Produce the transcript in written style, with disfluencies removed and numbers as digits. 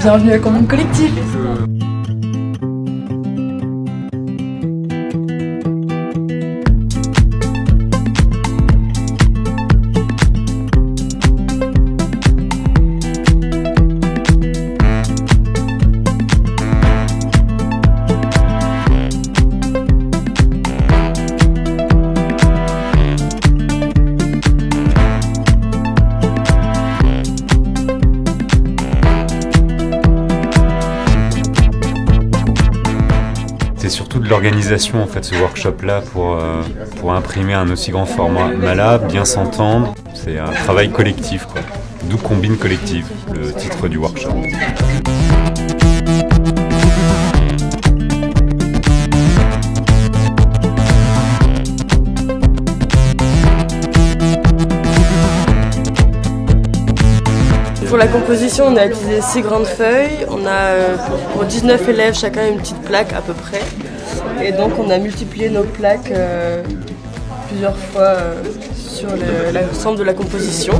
Bienvenue à Commande Collective. C'est surtout de l'organisation en fait, ce workshop-là, pour imprimer un aussi grand format là, bien s'entendre. C'est un travail collectif, quoi. D'où Combine Collective, le titre du workshop. Pour la composition, on a utilisé 6 grandes feuilles. On a pour 19 élèves chacun une petite plaque à peu près. Et donc on a multiplié nos plaques plusieurs fois sur l'ensemble de la composition.